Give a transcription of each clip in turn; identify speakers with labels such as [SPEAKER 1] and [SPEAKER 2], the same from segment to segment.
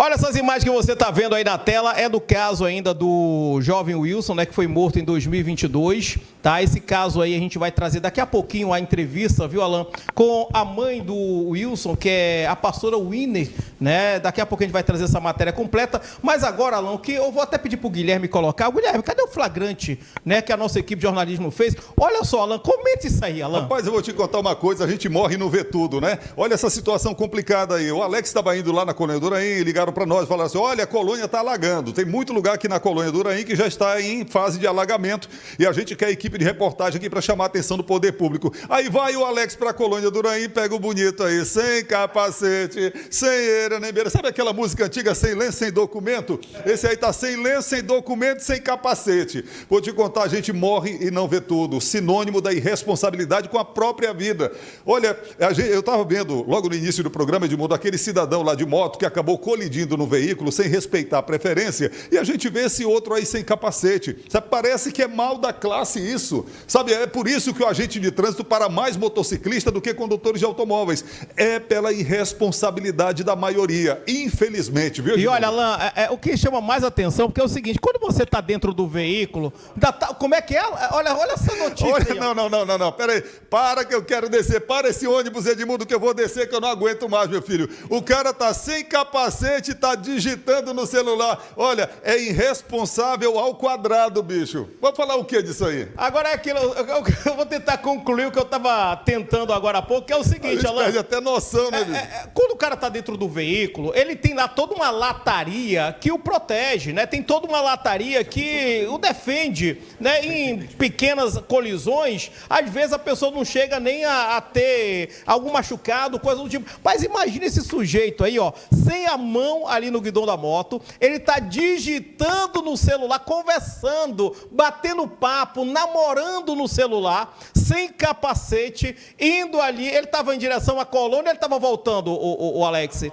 [SPEAKER 1] Olha essas imagens que você está vendo aí na tela, é do caso ainda do jovem Wilson, né, que foi morto em 2022, tá? Esse caso aí a gente vai trazer daqui a pouquinho a entrevista, viu, Alan, com a mãe do Wilson, que é a pastora Winner, né? Daqui a pouco a gente vai trazer essa matéria completa, mas agora, Alan, o que eu vou até pedir para o Guilherme colocar. Guilherme, cadê o flagrante, né, que a nossa equipe de jornalismo fez? Olha só, Alan, comente isso aí, Alan.
[SPEAKER 2] Rapaz, eu vou te contar uma coisa, a gente morre e não vê tudo, né? Olha essa situação complicada aí. O Alex estava indo lá na Colônia do Uraim, ligaram para nós, falaram assim, olha, a colônia está alagando. Tem muito lugar aqui na Colônia do Uraim que já está em fase de alagamento e a gente quer a equipe de reportagem aqui para chamar a atenção do poder público. Aí vai o Alex para a Colônia do Uraim, pega o bonito aí, sem capacete, sem eira nem beira. Sabe aquela música antiga, sem lenço, sem documento? Esse aí tá sem lenço, sem documento, sem capacete. Vou te contar, a gente morre e não vê tudo. Sinônimo da irresponsabilidade com a própria vida. Olha, eu estava vendo logo no início do programa, Edmundo, aquele cidadão lá de moto que acabou colidindo no veículo sem respeitar a preferência, e a gente vê esse outro aí sem capacete. Sabe, parece que é mal da classe isso. Sabe, é por isso que o agente de trânsito para mais motociclista do que condutores de automóveis. É pela irresponsabilidade da maioria, infelizmente, viu, Edmundo?
[SPEAKER 1] E olha, Alan, o que chama mais atenção, porque é o seguinte, quando você está dentro do veículo, como é que é? Olha essa notícia
[SPEAKER 2] Olha,
[SPEAKER 1] aí.
[SPEAKER 2] Não, peraí, para que eu quero descer, para esse ônibus, Edmundo, que eu vou descer, que eu não aguento mais, meu filho. O cara tá sem capacete, tá digitando no celular. Olha, é irresponsável ao quadrado, bicho. Vou falar o que disso aí?
[SPEAKER 1] Agora é aquilo, eu vou tentar concluir o que eu estava tentando agora há pouco, que é o seguinte, Alan.
[SPEAKER 2] Perde até noção, né, bicho?
[SPEAKER 1] Quando o cara está dentro do veículo, ele tem lá toda uma lataria que o protege, né? Tem toda uma lataria que o defende, né? Em pequenas colisões, às vezes a pessoa não chega nem a ter algum machucado, coisa do tipo. Mas imagina esse sujeito aí, ó, sem a mão ali no guidão da moto, ele tá digitando no celular, conversando, batendo papo, namorando no celular, sem capacete, indo ali, ele estava em direção à colônia, ele estava voltando, o Alex.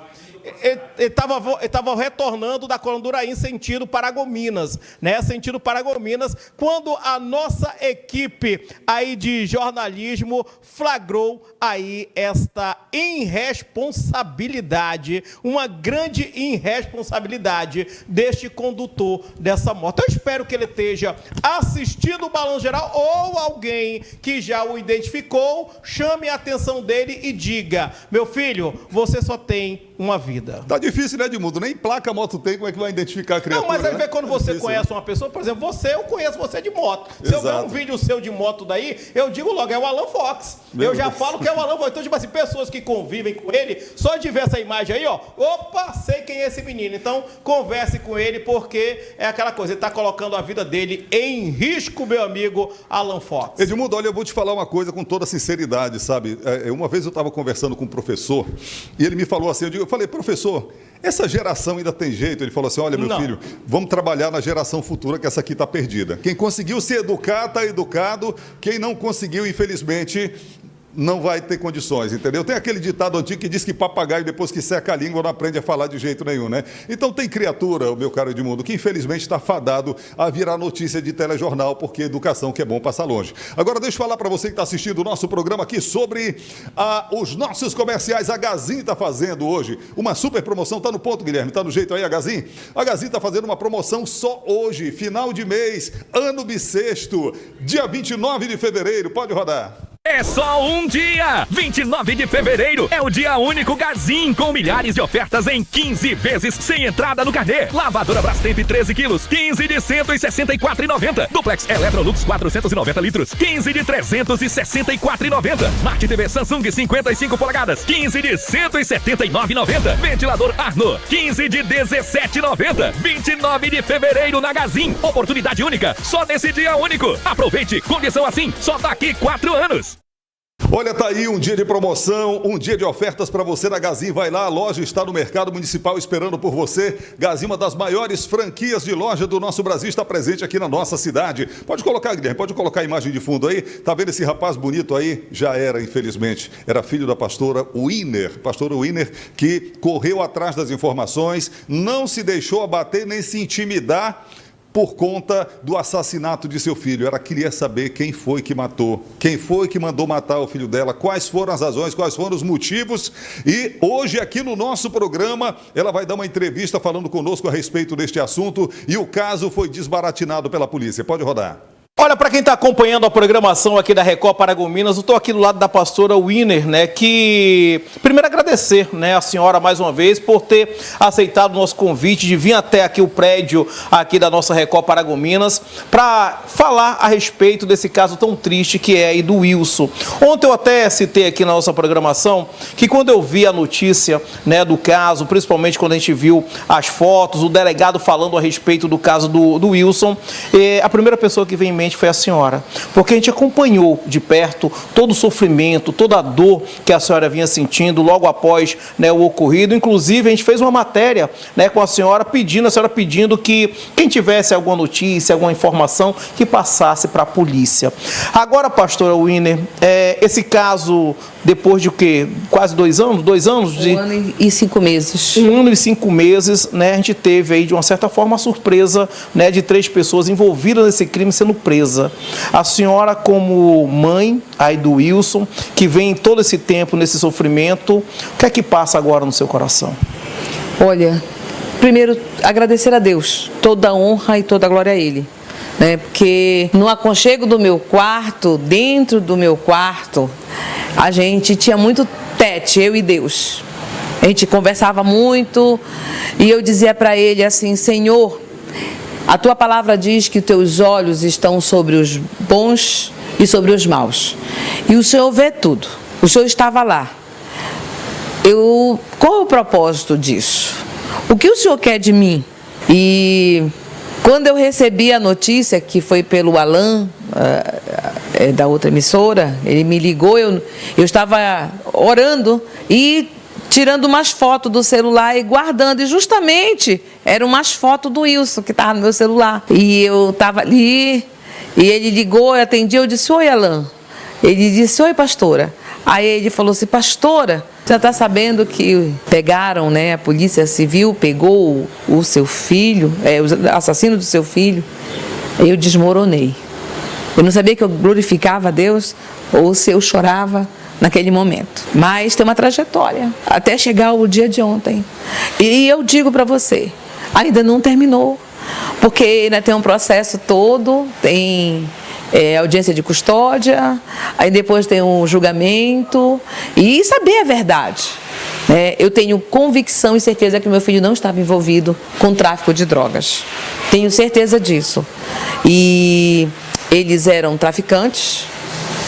[SPEAKER 1] Ele estava retornando da Colônia do Uraim, sentido Paragominas, né? Sentido Paragominas, quando a nossa equipe aí de jornalismo flagrou aí esta irresponsabilidade, uma grande irresponsabilidade deste condutor dessa moto. Eu espero que ele esteja assistindo o Balanço Geral ou alguém que já o identificou, chame a atenção dele e diga, meu filho, você só tem uma vida.
[SPEAKER 2] Tá difícil, né, Edmundo? Nem placa moto tem, como é que vai identificar a criatura?
[SPEAKER 1] Não, mas aí
[SPEAKER 2] né?
[SPEAKER 1] quando você conhece uma pessoa, por exemplo, eu conheço você de moto. Se
[SPEAKER 2] Exato.
[SPEAKER 1] eu ver um vídeo seu de moto daí, eu digo logo, é o Alan Fox. Eu já falo que é o Alan Fox. Então, tipo assim, pessoas que convivem com ele, só de ver essa imagem aí, ó, opa, sei quem é esse menino. Então, converse com ele, porque é aquela coisa, ele tá colocando a vida dele em risco, meu amigo Alan Fox.
[SPEAKER 2] Edmundo, olha, eu vou te falar uma coisa com toda sinceridade, sabe? Uma vez eu estava conversando com um professor e ele me falou assim, eu falei, professor, essa geração ainda tem jeito? Ele falou assim, olha, meu filho, vamos trabalhar na geração futura, que essa aqui está perdida. Quem conseguiu se educar, está educado. Quem não conseguiu, infelizmente, não vai ter condições, entendeu? Tem aquele ditado antigo que diz que papagaio, depois que seca a língua, não aprende a falar de jeito nenhum, né? Então tem criatura, meu caro Edmundo, que infelizmente está fadado a virar notícia de telejornal, porque educação que é bom passar longe. Agora deixa eu falar para você que está assistindo o nosso programa aqui sobre os nossos comerciais. A Gazin está fazendo hoje uma super promoção, tá no ponto, Guilherme? Tá no jeito aí a Gazin? A Gazin está fazendo uma promoção só hoje, final de mês, ano bissexto, dia 29 de fevereiro, pode rodar.
[SPEAKER 3] É só um dia! 29 de fevereiro é o dia único Gazin, com milhares de ofertas em 15 vezes sem entrada no carnê. Lavadora Brastemp 13 quilos, 15 de R$ 164,90. Duplex Electrolux 490 litros, 15 de R$ 364,90. Smart TV Samsung 55 polegadas, 15 de R$ 179,90. Ventilador Arno, 15 de R$ 17,90. 29 de fevereiro na Gazin. Oportunidade única, só nesse dia único. Aproveite, condição assim, só daqui 4 anos.
[SPEAKER 2] Olha, tá aí um dia de promoção, um dia de ofertas para você na Gazin. Vai lá, a loja está no Mercado Municipal esperando por você. Gazin, uma das maiores franquias de loja do nosso Brasil, está presente aqui na nossa cidade. Pode colocar, Guilherme, pode colocar a imagem de fundo aí. Tá vendo esse rapaz bonito aí? Já era, infelizmente. Era filho da pastora Winner. Pastora Winner, que correu atrás das informações, não se deixou abater nem se intimidar por conta do assassinato de seu filho. Ela queria saber quem foi que matou, quem foi que mandou matar o filho dela, quais foram as razões, quais foram os motivos. E hoje aqui no nosso programa ela vai dar uma entrevista falando conosco a respeito deste assunto, e o caso foi desbaratinado pela polícia. Pode rodar.
[SPEAKER 1] Olha, para quem está acompanhando a programação aqui da Record Paragominas, eu estou aqui do lado da pastora Winner, né, que primeiro agradecer, né, a senhora mais uma vez por ter aceitado o nosso convite de vir até aqui o prédio aqui da nossa Record Paragominas para falar a respeito desse caso tão triste que é aí do Wilson. Ontem eu até citei aqui na nossa programação que quando eu vi a notícia, né, do caso, principalmente quando a gente viu as fotos, o delegado falando a respeito do caso do Wilson, a primeira pessoa que vem em mente foi a senhora, porque a gente acompanhou de perto todo o sofrimento, toda a dor que a senhora vinha sentindo logo após, né, o ocorrido. Inclusive a gente fez uma matéria, né, com a senhora pedindo que quem tivesse alguma notícia, alguma informação, que passasse para a polícia. Agora, pastora Winner, esse caso, depois de o quê? Quase 2 anos? 2 anos?
[SPEAKER 4] 1 ano e 5 meses.
[SPEAKER 1] 1 ano e 5 meses, né? A gente teve aí, de uma certa forma, a surpresa, né, de 3 pessoas envolvidas nesse crime sendo presas. A senhora, como mãe aí do Wilson, que vem todo esse tempo nesse sofrimento, o que é que passa agora no seu coração?
[SPEAKER 4] Olha, primeiro, agradecer a Deus, toda a honra e toda a glória a Ele. Né? Porque no aconchego do meu quarto, dentro do meu quarto, a gente tinha muito tete, eu e Deus. A gente conversava muito e eu dizia para Ele assim: Senhor, a Tua palavra diz que Teus olhos estão sobre os bons e sobre os maus. E o Senhor vê tudo. O Senhor estava lá. Qual é o propósito disso? O que o Senhor quer de mim? E quando eu recebi a notícia, que foi pelo Alan, da outra emissora, ele me ligou, eu estava orando e tirando umas fotos do celular e guardando, e justamente eram umas fotos do Wilson que estava no meu celular. E eu estava ali, e ele ligou, eu atendi, eu disse: oi, Alan. Ele disse: oi, pastora. Aí ele falou assim: pastora, você está sabendo que pegaram, né, a polícia civil pegou o seu filho, o assassino do seu filho? Eu desmoronei. Eu não sabia que eu glorificava a Deus ou se eu chorava naquele momento. Mas tem uma trajetória até chegar o dia de ontem. E eu digo para você, ainda não terminou, porque ainda tem um processo todo, tem audiência de custódia, aí depois tem um julgamento e saber a verdade. Eu tenho convicção e certeza que meu filho não estava envolvido com tráfico de drogas. Tenho certeza disso. E eles eram traficantes,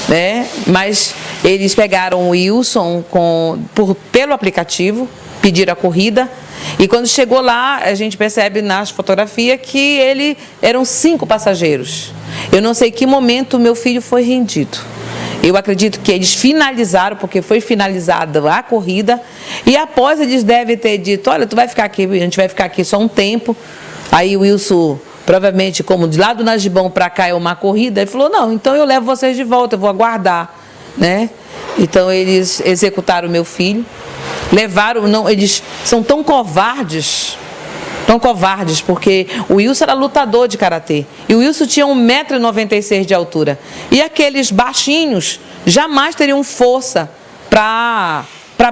[SPEAKER 4] né? Mas eles pegaram o Wilson pelo aplicativo, pediram a corrida, e quando chegou lá, a gente percebe nas fotografias que eram 5 passageiros. Eu não sei que momento meu filho foi rendido. Eu acredito que eles finalizaram, porque foi finalizada a corrida, e após eles devem ter dito: olha, tu vai ficar aqui, a gente vai ficar aqui só um tempo. Aí o Wilson, provavelmente, como de lá do Nagibão para cá é uma corrida, ele falou: não, então eu levo vocês de volta, eu vou aguardar, né? Então eles executaram o meu filho, levaram, não, eles são tão covardes, porque o Wilson era lutador de karatê, e o Wilson tinha 1,96 m de altura, e aqueles baixinhos jamais teriam força para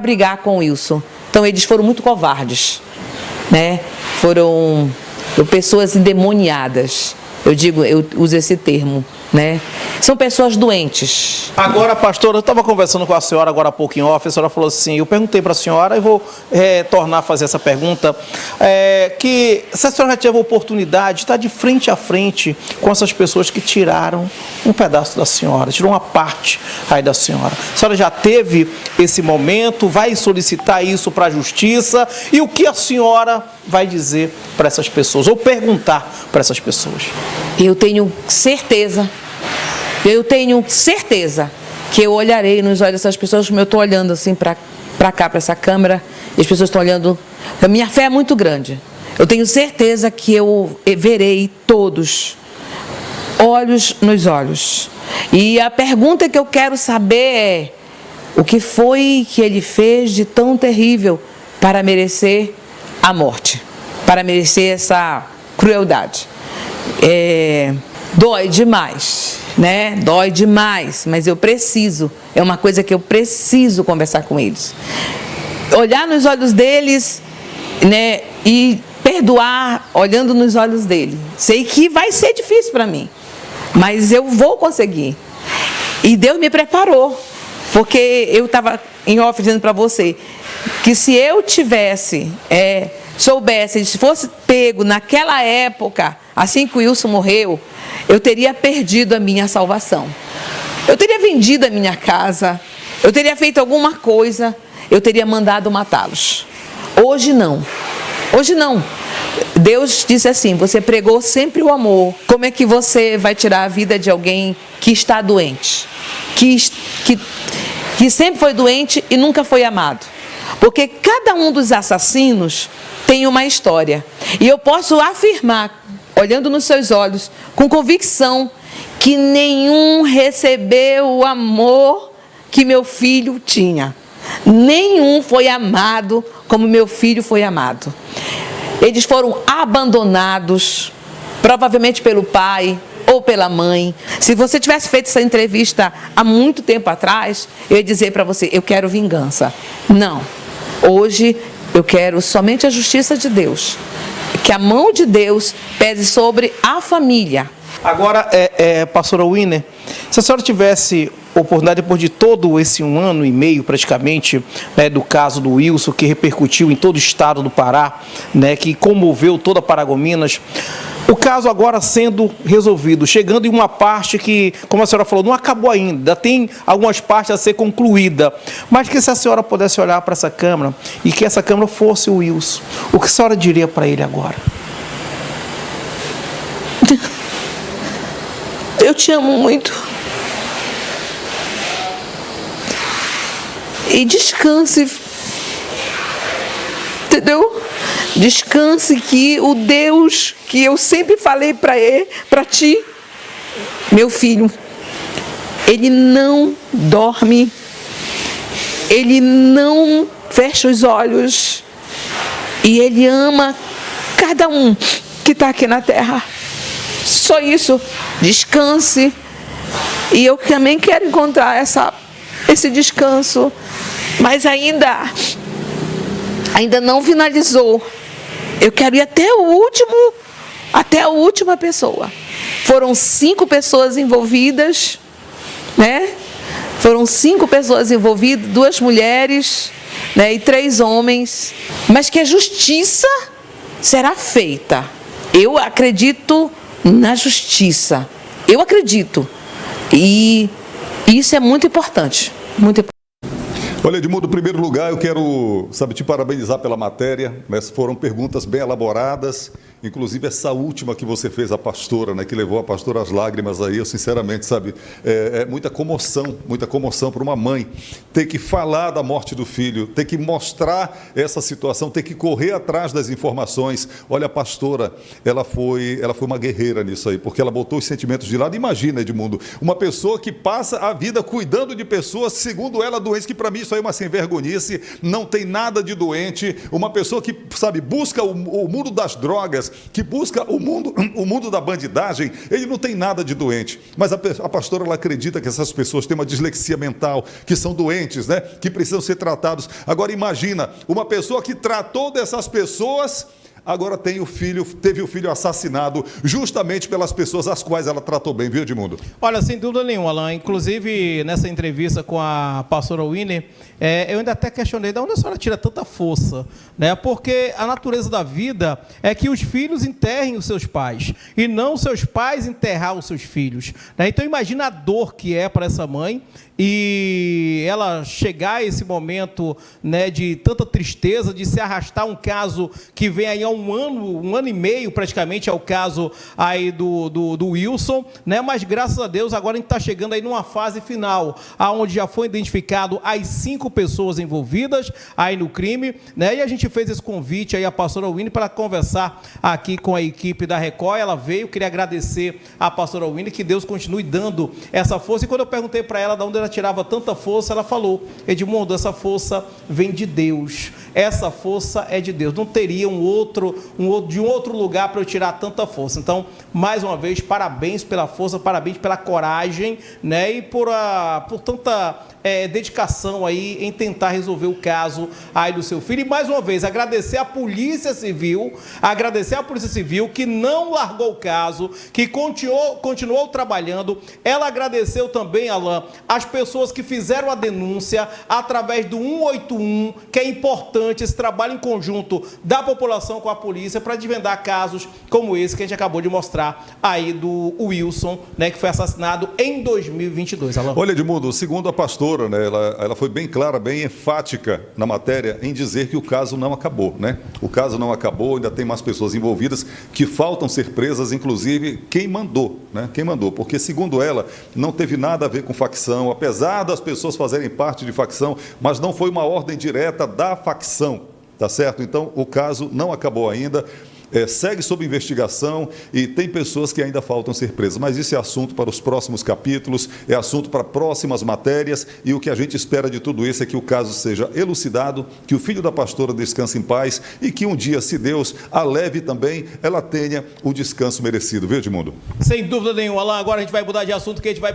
[SPEAKER 4] brigar com o Wilson. Então eles foram muito covardes, né? Foram pessoas endemoniadas. Eu uso esse termo, né? São pessoas doentes.
[SPEAKER 1] Agora, pastora, eu estava conversando com a senhora agora há pouco em off, a senhora falou assim, eu perguntei para a senhora, e vou tornar a fazer essa pergunta, que se a senhora já teve a oportunidade de estar de frente a frente com essas pessoas que tiraram um pedaço da senhora, tirou uma parte aí da senhora. A senhora já teve esse momento, vai solicitar isso para a justiça, e o que a senhora vai dizer para essas pessoas, ou perguntar para essas pessoas?
[SPEAKER 4] Eu tenho certeza que eu olharei nos olhos dessas pessoas, como eu estou olhando assim para cá, para essa câmera, e as pessoas estão olhando. A minha fé é muito grande. Eu tenho certeza que eu verei todos, olhos nos olhos. E a pergunta que eu quero saber é: o que foi que ele fez de tão terrível para merecer a morte, para merecer essa crueldade? Dói demais, né? Dói demais, mas eu preciso, é uma coisa que eu preciso conversar com eles. Olhar nos olhos deles, né? E perdoar olhando nos olhos dele. Sei que vai ser difícil para mim, mas eu vou conseguir. E Deus me preparou, porque eu estava em off dizendo para você que se eu soubesse, se fosse pego naquela época, assim que o Wilson morreu, eu teria perdido a minha salvação. Eu teria vendido a minha casa, eu teria feito alguma coisa, eu teria mandado matá-los. Hoje não. Hoje não. Deus disse assim, você pregou sempre o amor. Como é que você vai tirar a vida de alguém que está doente? Que sempre foi doente e nunca foi amado? Porque cada um dos assassinos tem uma história. E eu posso afirmar, olhando nos seus olhos, com convicção, que nenhum recebeu o amor que meu filho tinha. Nenhum foi amado como meu filho foi amado. Eles foram abandonados, provavelmente pelo pai ou pela mãe. Se você tivesse feito essa entrevista há muito tempo atrás, eu ia dizer para você, eu quero vingança. Não. Hoje eu quero somente a justiça de Deus. Que a mão de Deus pese sobre a família.
[SPEAKER 1] Agora, pastora Winner, se a senhora tivesse oportunidade, depois de todo esse 1 ano e meio praticamente, né, do caso do Wilson, que repercutiu em todo o estado do Pará, né, que comoveu toda Paragominas, o caso agora sendo resolvido, chegando em uma parte que, como a senhora falou, não acabou ainda, tem algumas partes a ser concluída, mas que se a senhora pudesse olhar para essa Câmara e que essa Câmara fosse o Wilson, o que a senhora diria para ele agora?
[SPEAKER 4] Eu te amo muito. E descanse, entendeu? Descanse que o Deus que eu sempre falei para ti, meu filho, Ele não dorme, Ele não fecha os olhos e Ele ama cada um que está aqui na terra. Só isso, descanse. E eu também quero encontrar esse descanso, mas ainda não finalizou. Eu quero ir até a última pessoa. Foram 5 pessoas envolvidas, né? Foram 5 pessoas envolvidas, 2 mulheres, né? E 3 homens. Mas que a justiça será feita. Eu acredito na justiça. Eu acredito. E isso é muito importante. Muito importante.
[SPEAKER 2] Olha, Edmundo, em primeiro lugar, eu quero, te parabenizar pela matéria, né? Foram perguntas bem elaboradas, inclusive essa última que você fez à pastora, né? Que levou a pastora às lágrimas aí, eu sinceramente, é muita comoção para uma mãe ter que falar da morte do filho, ter que mostrar essa situação, ter que correr atrás das informações. Olha, a pastora, ela foi uma guerreira nisso aí, porque ela botou os sentimentos de lado. Imagina, Edmundo, uma pessoa que passa a vida cuidando de pessoas, segundo ela, doentes, que para mim isso aí é uma sem-vergonhice, não tem nada de doente, uma pessoa que, busca o mundo das drogas, que busca o mundo da bandidagem, ele não tem nada de doente, mas a pastora, ela acredita que essas pessoas têm uma dislexia mental, que são doentes, né? Que precisam ser tratados. Agora imagina, uma pessoa que tratou dessas pessoas, agora teve o filho assassinado justamente pelas pessoas às quais ela tratou bem, viu, Edmundo?
[SPEAKER 1] Olha, sem dúvida nenhuma, Alain. Inclusive, nessa entrevista com a pastora Winner, eu ainda até questionei de onde a senhora tira tanta força, né? Porque a natureza da vida é que os filhos enterrem os seus pais e não os seus pais enterrar os seus filhos, né? Então, imagina a dor que é para essa mãe e ela chegar a esse momento, né, de tanta tristeza, de se arrastar um caso que vem aí há um ano e meio praticamente, é o caso aí do Wilson, né? Mas graças a Deus agora a gente está chegando aí numa fase final, aonde já foi identificado as 5 pessoas envolvidas aí no crime, né? E a gente fez esse convite aí à pastora Winner para conversar aqui com a equipe da Record. Ela veio, queria agradecer à pastora Winner, que Deus continue dando essa força. E quando eu perguntei para ela de onde ela tirava tanta força, ela falou: Edmundo, essa força vem de Deus. essa força é de Deus. Não teria de um outro lugar para eu tirar tanta força. Então, mais uma vez, parabéns pela força, parabéns pela coragem, né? E por tanta dedicação aí em tentar resolver o caso aí do seu filho. E mais uma vez, agradecer à Polícia Civil que não largou o caso, que continuou trabalhando. Ela agradeceu também, Alain, as pessoas que fizeram a denúncia através do 181, que é importante esse trabalho em conjunto da população com a polícia para desvendar casos como esse que a gente acabou de mostrar aí do Wilson, né, que foi assassinado em 2022. Alain.
[SPEAKER 2] Olha, Edmundo, segundo a pastora, né, ela foi bem clara, bem enfática na matéria em dizer que o caso não acabou, né? O caso não acabou, ainda tem mais pessoas envolvidas que faltam ser presas, inclusive quem mandou, né? Quem mandou, porque segundo ela, não teve nada a ver com facção, apesar das pessoas fazerem parte de facção, mas não foi uma ordem direta da facção, tá certo? Então, o caso não acabou ainda. Segue sob investigação e tem pessoas que ainda faltam ser presas. Mas isso é assunto para os próximos capítulos, é assunto para próximas matérias e o que a gente espera de tudo isso é que o caso seja elucidado, que o filho da pastora descanse em paz e que um dia, se Deus a leve também, ela tenha o descanso merecido, viu, Edmundo?
[SPEAKER 1] Sem dúvida nenhuma, Alain. Agora a gente vai mudar de assunto, que a gente vai